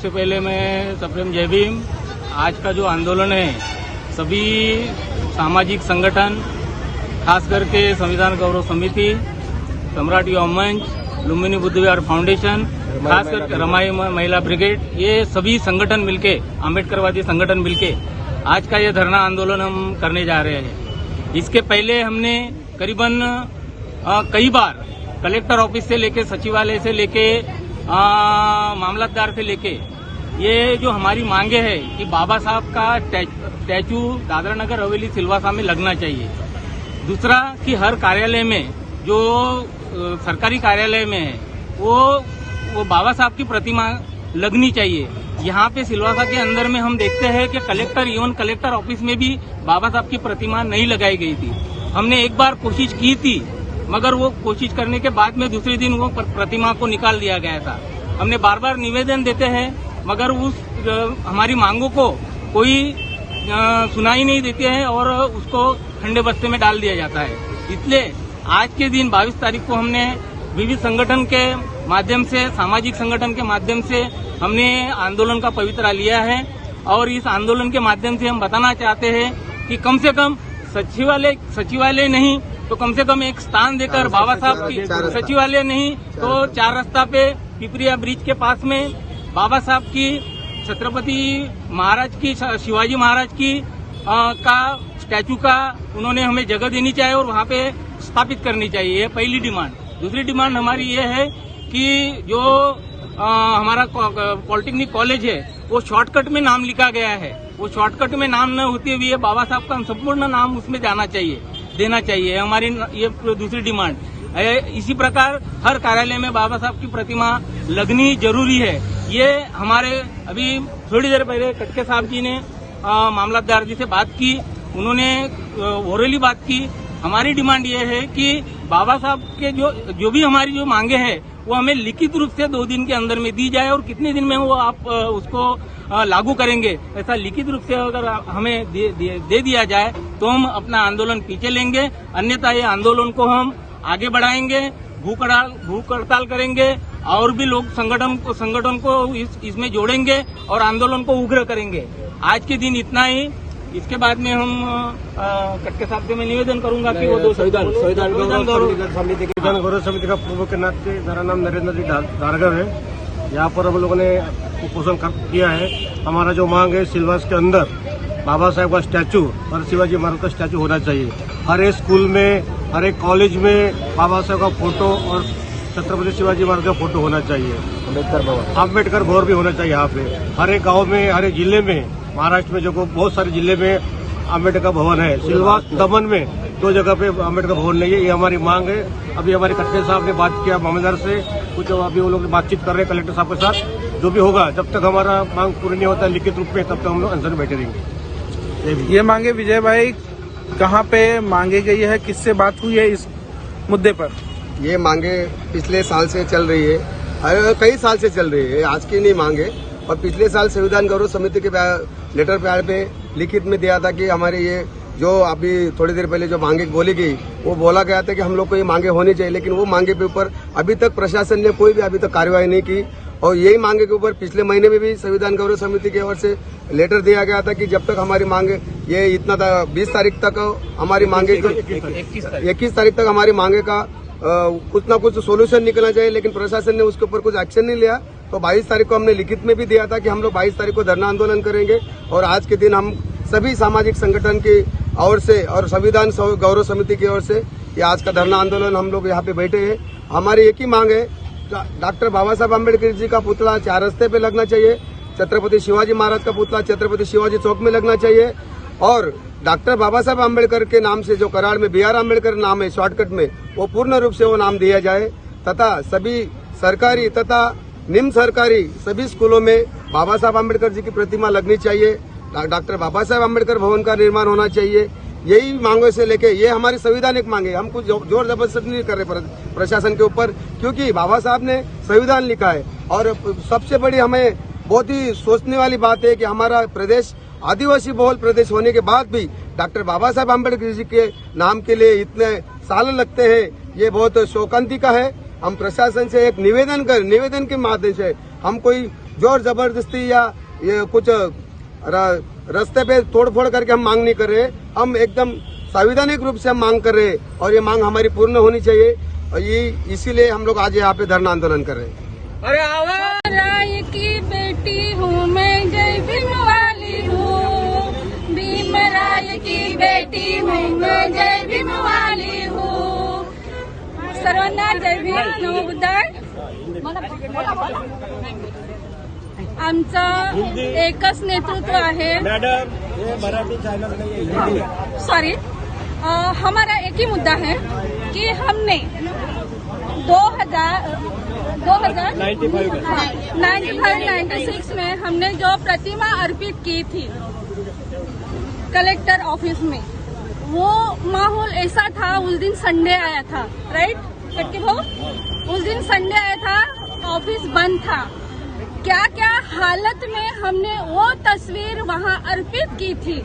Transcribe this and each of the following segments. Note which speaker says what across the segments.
Speaker 1: सबसे पहले मैं सप्रेम जय भीम। आज का जो आंदोलन है, सभी सामाजिक संगठन, खास करके संविधान गौरव समिति, सम्राट युवा मंच, लुम्बिनी बुद्ध विहार फाउंडेशन, खास करके रमाई महिला ब्रिगेड, ये सभी संगठन मिलके, अम्बेडकरवादी संगठन मिलके आज का ये धरना आंदोलन हम करने जा रहे हैं। इसके पहले हमने करीबन कई बार कलेक्टर ऑफिस से लेके, सचिवालय से लेके, मामलतदार से लेके, ये जो हमारी मांगे है कि बाबा साहब का स्टैचू दादरा नगर हवेली सिलवासा में लगना चाहिए। दूसरा कि हर कार्यालय में, जो सरकारी कार्यालय में है, वो बाबा साहब की प्रतिमा लगनी चाहिए। यहाँ पे सिलवासा के अंदर में हम देखते हैं कि कलेक्टर ऑफिस में भी बाबा साहब की प्रतिमा नहीं लगाई गई थी। हमने एक बार कोशिश की थी, मगर वो कोशिश करने के बाद में दूसरे दिन वो प्रतिमा को निकाल दिया गया था। हमने बार बार निवेदन देते हैं, मगर हमारी मांगों को कोई सुनाई नहीं देते हैं और उसको ठंडे बस्ते में डाल दिया जाता है। इसलिए आज के दिन 22 तारीख को हमने विविध संगठन के माध्यम से, सामाजिक संगठन के माध्यम से हमने आंदोलन का पवित्रा लिया है और इस आंदोलन के माध्यम से हम बताना चाहते हैं कि कम से कम सचिवालय नहीं तो कम से कम एक स्थान देकर बाबा साहब की, सचिवालय नहीं तो 4 रास्ता पे पिपरिया ब्रिज के पास में बाबा साहब की, छत्रपति महाराज की, शिवाजी महाराज की का स्टैचू का उन्होंने हमें जगह देनी चाहिए और वहाँ पे स्थापित करनी चाहिए। ये पहली डिमांड। दूसरी डिमांड हमारी ये है कि जो हमारा पॉलिटेक्निक कॉलेज है, वो शॉर्टकट में नाम लिखा गया है। वो शॉर्टकट में नाम न होते हुए बाबा साहब का संपूर्ण नाम उसमें देना चाहिए। हमारी ये दूसरी डिमांड है। इसी प्रकार हर कार्यालय में बाबा साहब की प्रतिमा लगनी जरूरी है। ये हमारे अभी थोड़ी देर पहले कटके साहब जी ने मामलतदार जी से बात की, उन्होंने ओरली बात की। हमारी डिमांड ये है कि बाबा साहब के जो भी हमारी जो मांगे हैं वो हमें लिखित रूप से 2 दिन के अंदर में दी जाए और कितने दिन में वो आप उसको लागू करेंगे, ऐसा लिखित रूप से अगर हमें दे दिया जाए तो हम अपना आंदोलन पीछे लेंगे। अन्यथा ये आंदोलन को हम आगे बढ़ाएंगे, भूख हड़ताल करेंगे और भी लोग संगठन को इसमें जोड़ेंगे और आंदोलन को उग्र करेंगे। आज के दिन इतना ही। इसके बाद में हम कटके साहब से मैं निवेदन करूंगा कि वो संविधान
Speaker 2: गौरव समिति का पूर्व के नाते मेरा नाम नरेंद्र जी धारगव है। यहाँ पर हम लोगों ने कुपोषण किया है। हमारा जो मांग है, सिलवास के अंदर बाबा साहब का स्टैचू और शिवाजी महाराज का स्टैचू होना चाहिए। हर एक स्कूल में, हर एक कॉलेज में बाबा साहब का फोटो और छत्रपति शिवाजी महाराज का फोटो होना चाहिए। अम्बेडकर भवन भी होना चाहिए। यहाँ पे हर एक गाँव में, हर एक जिले में, महाराष्ट्र में जो बहुत सारे जिले में अम्बेडकर भवन है। सिलवास, दमन में 2 जगह पे अम्बेडकर भवन नहीं है। ये हमारी मांग है। अभी हमारे कटके साहब ने बात किया मामलतदार से, कुछ अभी वो लोग बातचीत कर रहे हैं कलेक्टर साहब के साथ। जो भी होगा, जब तक हमारा मांग पूरी नहीं होता लिखित रूप में, तब तक हम लोग अनशन बैठे रहेंगे।
Speaker 3: ये मांगे विजय भाई कहाँ पे मांगी गई है, किससे बात हुई है इस मुद्दे पर?
Speaker 4: ये मांगे पिछले साल से चल रही है, कई साल से चल रही है, आज की नहीं मांगे। और पिछले साल संविधान गौरव समिति के लेटर पैड पे लिखित में दिया था कि हमारे ये जो अभी थोड़ी देर पहले जो मांगे बोली गई, वो बोला गया था कि हम लोग को ये मांगे होनी चाहिए। लेकिन वो मांगे के ऊपर अभी तक प्रशासन ने कोई भी अभी तक कार्रवाई नहीं की। और यही मांगे के ऊपर पिछले महीने में भी संविधान गौरव समिति की ओर से लेटर दिया गया था कि जब तक हमारी मांगे ये इतना था 20 तारीख तक हमारी मांगे, 21 तारीख तक हमारी मांगे का कुछ ना कुछ सोल्यूशन निकलना चाहिए। लेकिन प्रशासन ने उसके ऊपर कुछ एक्शन नहीं लिया। तो 22 तारीख को हमने लिखित में भी दिया था कि हम लोग 22 तारीख को धरना आंदोलन करेंगे। और आज के दिन हम सभी सामाजिक संगठन की ओर से और संविधान गौरव समिति की ओर से ये आज का धरना आंदोलन हम लोग यहाँ पे बैठे हैं। हमारी एक ही मांग है, डॉक्टर बाबा साहब अम्बेडकर जी का पुतला 4 रास्ते पे लगना चाहिए। छत्रपति शिवाजी महाराज का पुतला छत्रपति शिवाजी चौक में लगना चाहिए। और डॉक्टर बाबा साहब अम्बेडकर के नाम से जो कराड़ में BR अम्बेडकर नाम है शॉर्टकट में, वो पूर्ण रूप से वो नाम दिया जाए। तथा सभी सरकारी तथा निम्न सरकारी सभी स्कूलों में बाबा साहब अम्बेडकर जी की प्रतिमा लगनी चाहिए। डॉक्टर बाबा साहब अम्बेडकर भवन का निर्माण होना चाहिए। यही मांगों से लेके ये हमारी संवैधानिक मांगे। हम कुछ जोर जबरदस्ती नहीं कर रहे प्रशासन के ऊपर, क्योंकि बाबा साहब ने संविधान लिखा है। और सबसे बड़ी हमें बहुत ही सोचने वाली बात है कि हमारा प्रदेश आदिवासी बहुल प्रदेश होने के बाद भी डॉक्टर बाबा साहब अम्बेडकर जी के नाम के लिए इतने साल लगते हैं, ये बहुत शोकांति का है। हम प्रशासन से एक निवेदन के माध्यम से हम कोई जोर जबरदस्ती या ये कुछ रास्ते पे तोड़फोड़ करके हम मांग नहीं कर रहे। हम एकदम संवैधानिक रूप से हम मांग कर रहे हैं और ये मांग हमारी पूर्ण होनी चाहिए और ये इसीलिए हम लोग आज यहाँ पे धरना आंदोलन कर रहे हैं।
Speaker 5: राय की बेटी हूँ मैं, जय भीम वाली हूँ। भीमराय की बेटी हूँ मैं, जय भीम वाली हूँ। सर्वांना जय भीम, नमो बुद्धाय। आमचं एकच नेतृत्व आहे। सॉरी, हमारा एक ही मुद्दा है कि हमने 95-96 में हमने जो प्रतिमा अर्पित की थी कलेक्टर ऑफिस में, वो माहौल ऐसा था। उस दिन संडे आया था, राइट कटके भाऊ? उस दिन संडे आया था, ऑफिस बंद था। क्या क्या हालत में हमने वो तस्वीर वहाँ अर्पित की थी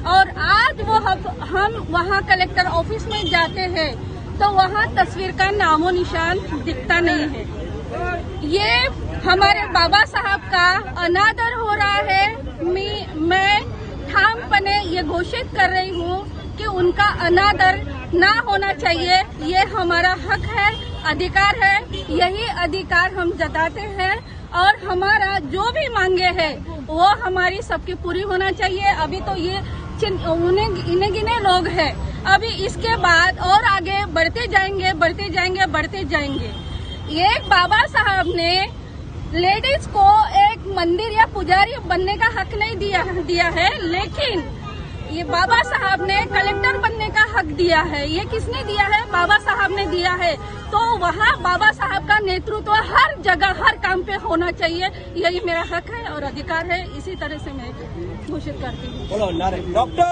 Speaker 5: और आज वो हम वहाँ कलेक्टर ऑफिस में जाते हैं तो वहाँ तस्वीर का नामो निशान दिखता नहीं है। ये हमारे बाबा साहब का अनादर हो रहा है। मैं ठामपणे ये घोषित कर रही हूँ कि उनका अनादर ना होना चाहिए। ये हमारा हक है, अधिकार है। यही अधिकार हम जताते हैं और हमारा जो भी मांगे है वो हमारी सबकी पूरी होना चाहिए। अभी तो ये इन्हें गिने लोग हैं, अभी इसके बाद और आगे बढ़ते जाएंगे, बढ़ते जाएंगे, बढ़ते जाएंगे। ये बाबा साहब ने लेडीज को एक मंदिर या पुजारी बनने का हक नहीं दिया है, लेकिन ये बाबा साहब ने कलेक्टर बनने का हक दिया है। ये किसने दिया है? बाबा साहब ने दिया है। तो वहाँ बाबा साहब का नेतृत्व हर जगह हर काम पे होना चाहिए। यही मेरा हक है और अधिकार है। इसी तरह से मैं घोषित करती हूँ।